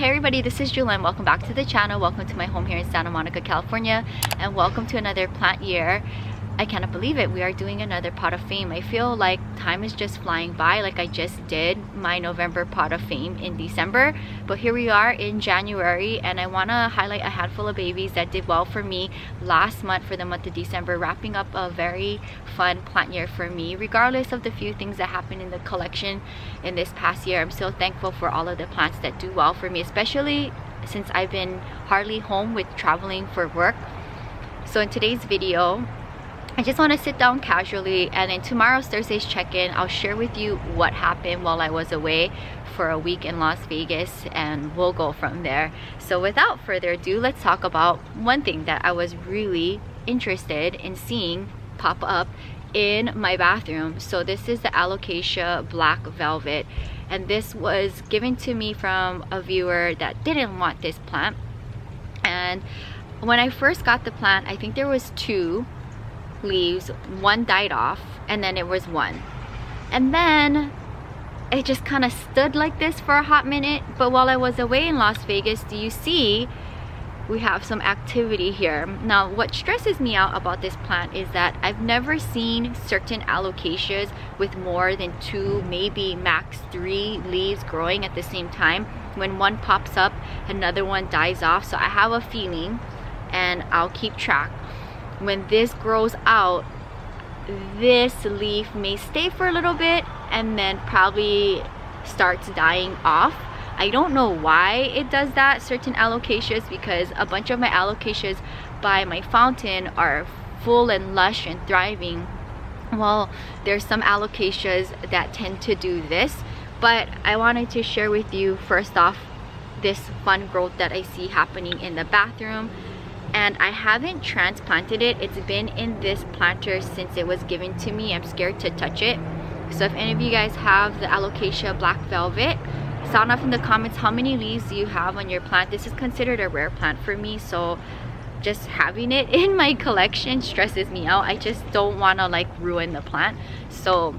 Hey everybody, this is Jewelyn. Welcome back to the channel. Welcome to my home here in Santa Monica, California, and welcome to another plant year. I cannot believe it. We are doing another pot of fame. I feel like time is just flying by, like I just did my November pot of fame in December, but here we are in January, and I want to highlight a handful of babies that did well for me last month for the month of December, wrapping up a very fun plant year for me. Regardless of the few things that happened in the collection in this past year, I'm still thankful for all of the plants that do well for me, especially since I've been hardly home with traveling for work. So in today's video, I just want to sit down casually, and in tomorrow's Thursday's check-in, I'll share with you what happened while I was away for a week in Las Vegas, and we'll go from there. So without further ado, let's talk about one thing that I was really interested in seeing pop up in my bathroom. So this is the Alocasia Black Velvet, and this was given to me from a viewer that didn't want this plant. And when I first got the plant, I think there was two leaves, one died off, and then it was one, and then it just kind of stood like this for a hot minute. But while I was away in Las Vegas, do you see we have some activity here? Now what stresses me out about this plant is that I've never seen certain alocasias with more than two, maybe max three leaves growing at the same time. When one pops up, another one dies off. So I have a feeling, and I'll keep track, when this grows out, this leaf may stay for a little bit and then probably starts dying off. I don't know why it does that, certain alocasias, because a bunch of my alocasias by my fountain are full and lush and thriving. Well, there's some alocasias that tend to do this, but I wanted to share with you first off this fun growth that I see happening in the bathroom. And I haven't transplanted it. It's been in this planter since it was given to me. I'm scared to touch it. So if any of you guys have the Alocasia Black Velvet, sound off in the comments how many leaves do you have on your plant. This is considered a rare plant for me, so just having it in my collection stresses me out. I just don't want to like ruin the plant. So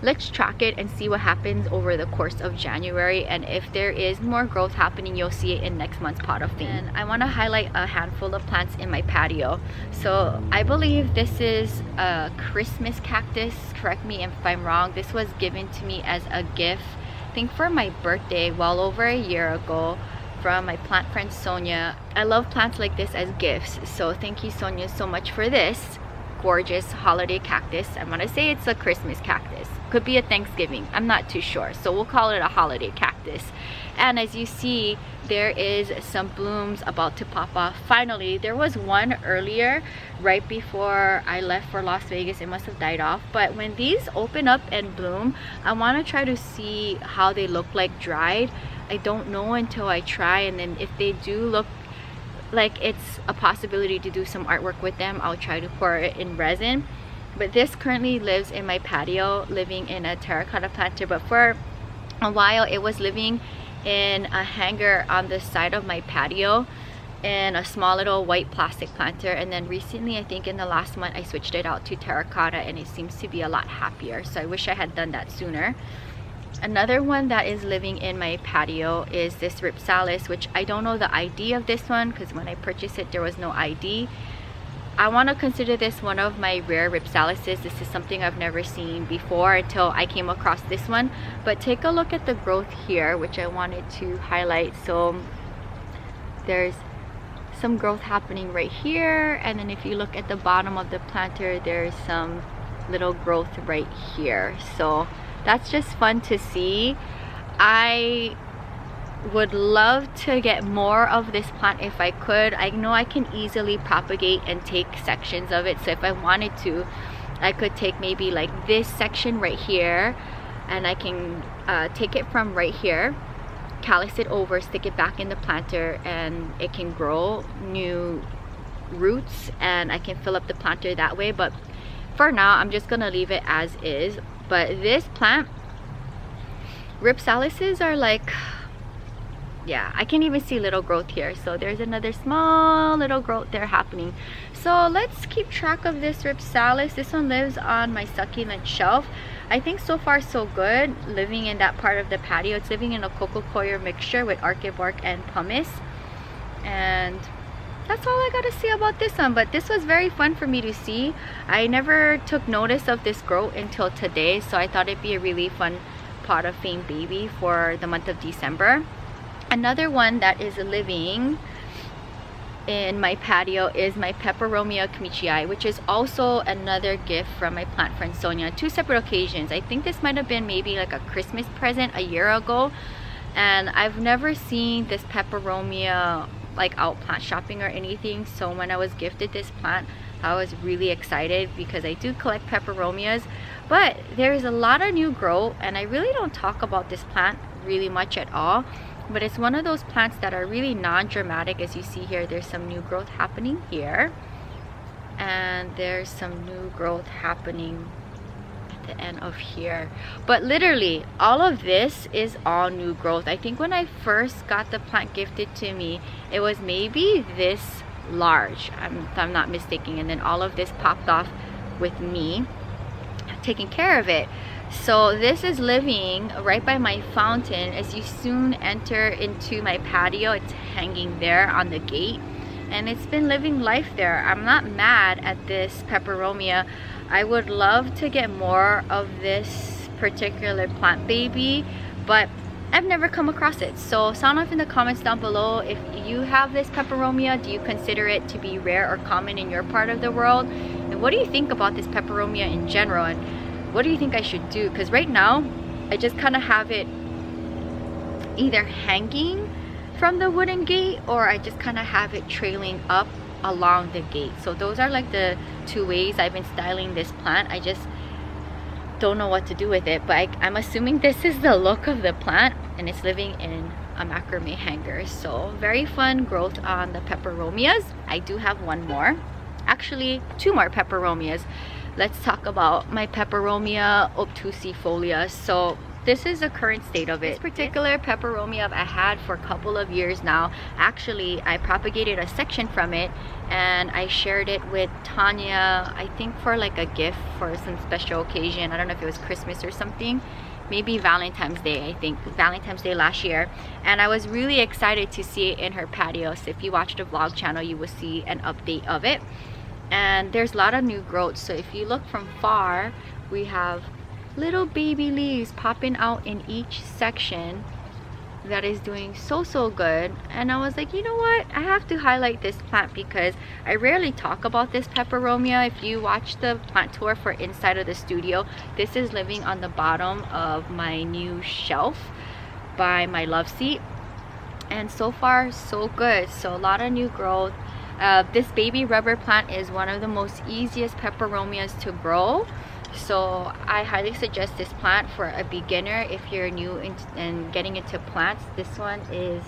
let's track it and see what happens over the course of January, and if there is more growth happening, you'll see it in next month's pot of fame. And I want to highlight a handful of plants in my patio. So I believe this is a Christmas cactus, correct me if I'm wrong. This was given to me as a gift, I think for my birthday, well over a year ago, from my plant friend Sonia. I love plants like this as gifts, so thank you Sonia so much for this gorgeous holiday cactus. I'm gonna say it's a Christmas cactus, could be a Thanksgiving, I'm not too sure, so we'll call it a holiday cactus. And as you see, there is some blooms about to pop off. Finally, there was one earlier right before I left for Las Vegas. It must have died off, but when these open up and bloom, I want to try to see how they look like dried. I don't know until I try, and then if they do look like it's a possibility to do some artwork with them, I'll try to pour it in resin. But this currently lives in my patio, living in a terracotta planter, but for a while it was living in a hanger on the side of my patio in a small little white plastic planter. And then recently, I think in the last month, I switched it out to terracotta, and it seems to be a lot happier, so I wish I had done that sooner. Another one that is living in my patio is this Ripsalis, which I don't know the ID of this one because when I purchased it there was no ID. I want to consider this one of my rare Ripsalises. This is something I've never seen before until I came across this one. But take a look at the growth here, which I wanted to highlight. So there's some growth happening right here, and then if you look at the bottom of the planter, there's some little growth right here. So that's just fun to see. I would love to get more of this plant if I could. I know I can easily propagate and take sections of it, so if I wanted to, I could take maybe like this section right here, and I can take it from right here, callus it over, stick it back in the planter, and it can grow new roots, and I can fill up the planter that way. But for now, I'm just gonna leave it as is. But this plant, Ripsalises are like yeah, I can even see little growth here. So there's another small little growth there happening. So let's keep track of this Ripsalis. This one lives on my succulent shelf. I think so far so good living in that part of the patio. It's living in a coco coir mixture with orchid bark and pumice. And that's all I gotta say about this one. But this was very fun for me to see. I never took notice of this growth until today, so I thought it'd be a really fun pot of fame baby for the month of December. Another one that is living in my patio is my Peperomia kmichii, which is also another gift from my plant friend Sonia. 2 separate occasions. I think this might have been maybe like a Christmas present a year ago, and I've never seen this Peperomia like out plant shopping or anything. So when I was gifted this plant, I was really excited because I do collect Peperomias, but there's a lot of new growth, and I really don't talk about this plant really much at all. But it's one of those plants that are really non-dramatic. As you see here, there's some new growth happening here, and there's some new growth happening at the end of here. But literally all of this is all new growth. I think when I first got the plant gifted to me, it was maybe this large, if I'm not mistaken, and then all of this popped off with me taking care of it. So this is living right by my fountain. As you soon enter into my patio, it's hanging there on the gate, and it's been living life there. I'm not mad at this Peperomia. I would love to get more of this particular plant baby, but I've never come across it. So sound off in the comments down below if you have this Peperomia. Do you consider it to be rare or common in your part of the world? And what do you think about this Peperomia in general? And what do you think I should do? Because right now I just kind of have it either hanging from the wooden gate, or I just kind of have it trailing up along the gate. So those are like the 2 ways I've been styling this plant. I just don't know what to do with it, but I'm assuming this is the look of the plant, and it's living in a macrame hanger. So very fun growth on the Peperomias. I do have one more, actually 2 more Peperomias. Let's talk about my Peperomia obtusifolia. So this is the current state of it. This particular Peperomia I had for a couple of years now. Actually, I propagated a section from it and I shared it with Tanya, I think for like a gift for some special occasion. I don't know if it was Christmas or something, maybe Valentine's Day. I think Valentine's Day last year, and I was really excited to see it in her patio. So if you watch the vlog channel, you will see an update of it. And there's a lot of new growth. So if you look from far, we have little baby leaves popping out in each section. That is doing so good. And I was like, you know what, I have to highlight this plant because I rarely talk about this Peperomia. If you watch the plant tour for inside of the studio, this is living on the bottom of my new shelf by my love seat, and so far so good. So a lot of new growth. This baby rubber plant is one of the most easiest Peperomias to grow. So I highly suggest this plant for a beginner. If you're new and getting into plants, this one is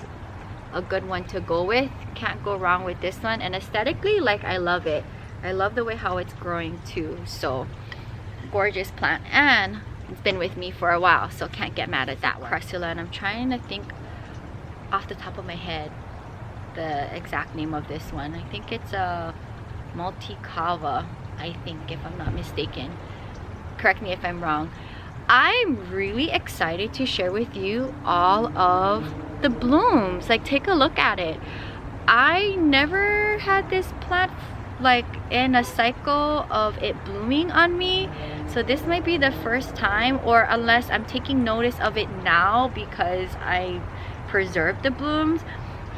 a good one to go with. Can't go wrong with this one. And aesthetically, like, I love it. I love the way how it's growing too. So gorgeous plant, and it's been with me for a while, so can't get mad at that one. Cressula, and I'm trying to think off the top of my head the exact name of this one. I think it's a multicava, I think, if I'm not mistaken. Correct me if I'm wrong. I'm really excited to share with you all of the blooms. Like, take a look at it. I never had this plant like in a cycle of it blooming on me, so this might be the first time, or unless I'm taking notice of it now because I preserved the blooms.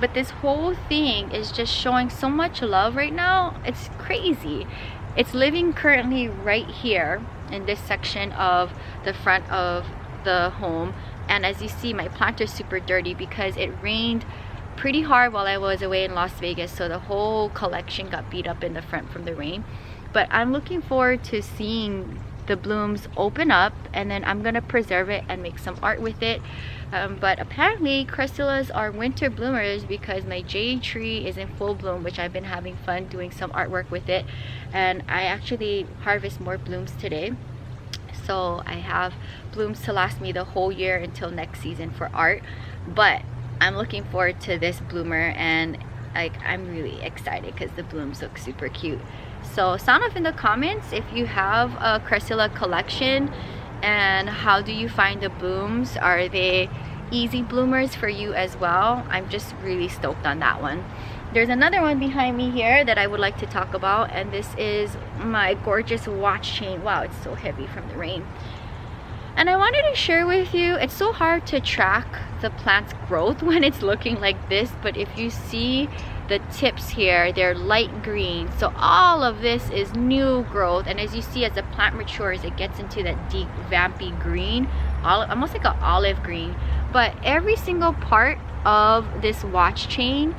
But this whole thing is just showing so much love right now. It's crazy. It's living currently right here in this section of the front of the home, and as you see, my plant is super dirty because it rained pretty hard while I was away in Las Vegas, so the whole collection got beat up in the front from the rain. But I'm looking forward to seeing the blooms open up, and then I'm gonna preserve it and make some art with it. But apparently cressulas are winter bloomers because my jade tree is in full bloom, which I've been having fun doing some artwork with it, and I actually harvest more blooms today, so I have blooms to last me the whole year until next season for art. But I'm looking forward to this bloomer, and like I'm really excited because the blooms look super cute. So sound off in the comments if you have a Cressula collection, and how do you find the blooms? Are they easy bloomers for you as well? I'm just really stoked on that one. There's another one behind me here that I would like to talk about, and this is my gorgeous watch chain. Wow, it's so heavy from the rain. And I wanted to share with you, it's so hard to track the plant's growth when it's looking like this, but if you see the tips here, they're light green. So all of this is new growth, and as you see, as the plant matures, it gets into that deep vampy green, almost like an olive green. But every single part of this watch chain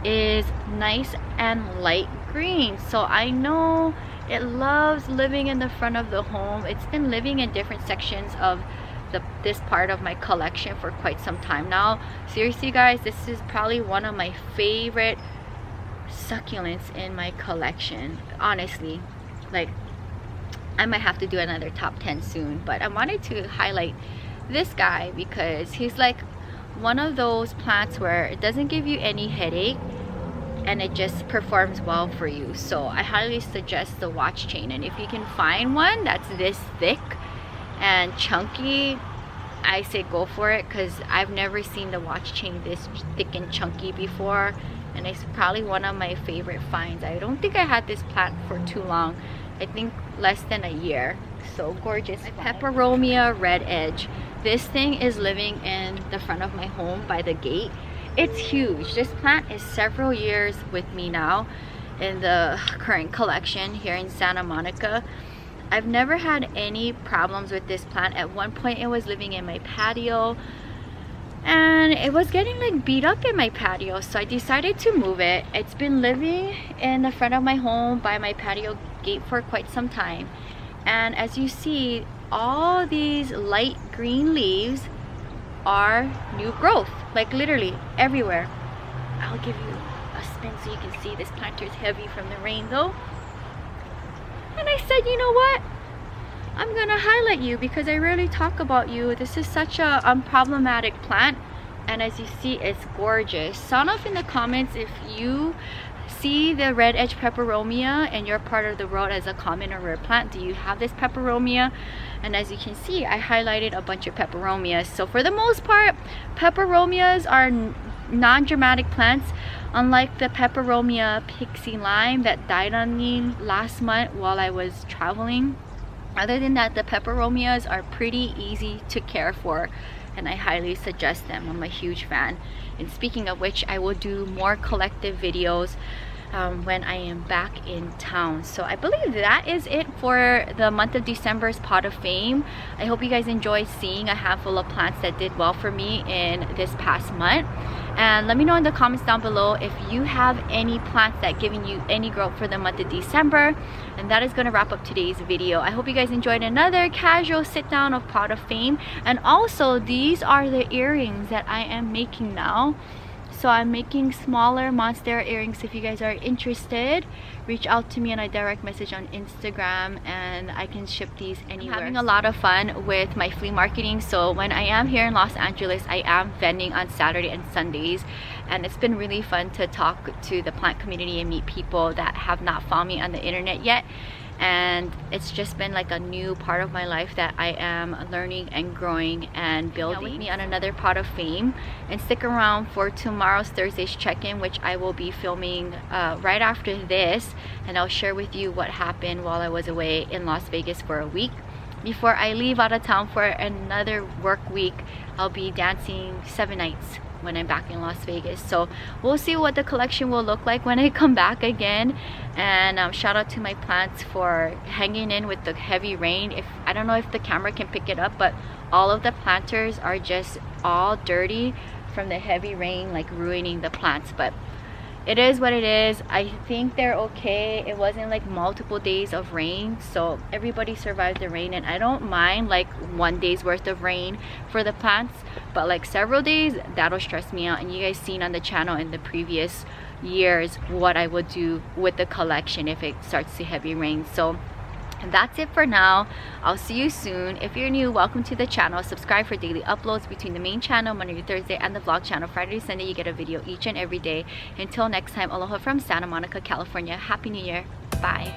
is nice and light green. So I know it loves living in the front of the home. It's been living in different sections of this part of my collection for quite some time now. Seriously guys, this is probably one of my favorite succulents in my collection. Honestly, like I might have to do another top 10 soon, but I wanted to highlight this guy because he's like one of those plants where it doesn't give you any headache and it just performs well for you. So I highly suggest the watch chain, and if you can find one that's this thick and chunky, I say go for it, because I've never seen the watch chain this thick and chunky before, and it's probably one of my favorite finds. I don't think I had this plant for too long. I think less than a year. So gorgeous. Peperomia red edge. This thing is living in the front of my home by the gate. It's huge. This plant is several years with me now in the current collection here in Santa Monica. I've never had any problems with this plant. At one point it was living in my patio and it was getting like beat up in my patio, so I decided to move it. It's been living in the front of my home by my patio gate for quite some time, and as you see, all these light green leaves are new growth, like literally everywhere. I'll give you a spin so you can see. This planter is heavy from the rain though. And I said, you know what? I'm gonna highlight you because I rarely talk about you. This is such a unproblematic plant, and as you see, it's gorgeous. Sound off in the comments if you see the red edge peperomia in your part of the world as a common or rare plant. Do you have this peperomia? And as you can see, I highlighted a bunch of peperomias. So for the most part, peperomias are non-dramatic plants, unlike the peperomia pixie lime that died on me last month while I was traveling. Other than that, the peperomias are pretty easy to care for, and I highly suggest them. I'm a huge fan. And speaking of which, I will do more collective videos when I am back in town. So I believe that is it for the month of December's Pot of Fame. I hope you guys enjoyed seeing a handful of plants that did well for me in this past month. And let me know in the comments down below if you have any plants that giving you any growth for the month of December. And that is going to wrap up today's video. I hope you guys enjoyed another casual sit down of Pot of Fame. And also, these are the earrings that I am making now. So I'm making smaller monstera earrings. If you guys are interested, reach out to me on a direct message on Instagram and I can ship these anywhere. I'm having a lot of fun with my flea marketing. So when I am here in Los Angeles, I am vending on Saturday and Sundays, and it's been really fun to talk to the plant community and meet people that have not found me on the internet yet. And it's just been like a new part of my life that I am learning and growing and building. With me on another Pot of Fame, and stick around for tomorrow's Thursday's check-in, which I will be filming right after this, and I'll share with you what happened while I was away in Las Vegas for a week. Before I leave out of town for another work week, I'll be dancing 7 nights when I'm back in Las Vegas. So we'll see what the collection will look like when I come back again. And shout out to my plants for hanging in with the heavy rain. I don't know if the camera can pick it up, but all of the planters are just all dirty from the heavy rain, like ruining the plants. But it is what it is. I think they're okay. It wasn't like multiple days of rain, so everybody survived the rain, and I don't mind like 1 day's worth of rain for the plants, but like several days, that'll stress me out. And you guys seen on the channel in the previous years what I would do with the collection if it starts to heavy rain. So And that's it for now. I'll see you soon. If you're new, welcome to the channel. Subscribe for daily uploads between the main channel Monday to Thursday and the vlog channel Friday to Sunday. You get a video each and every day. Until next time, aloha from Santa Monica, California. Happy New Year. Bye.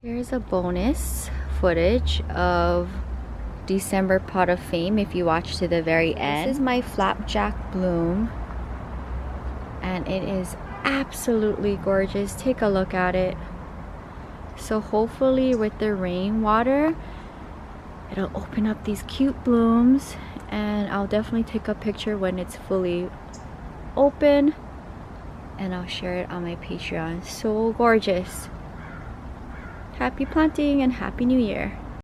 Here's a bonus footage of December pot of fame if you watch to the very end. This is my flapjack bloom and it is absolutely gorgeous. Take a look at it. So hopefully with the rainwater it'll open up these cute blooms, and I'll definitely take a picture when it's fully open and I'll share it on my Patreon. So gorgeous. Happy planting and Happy New Year.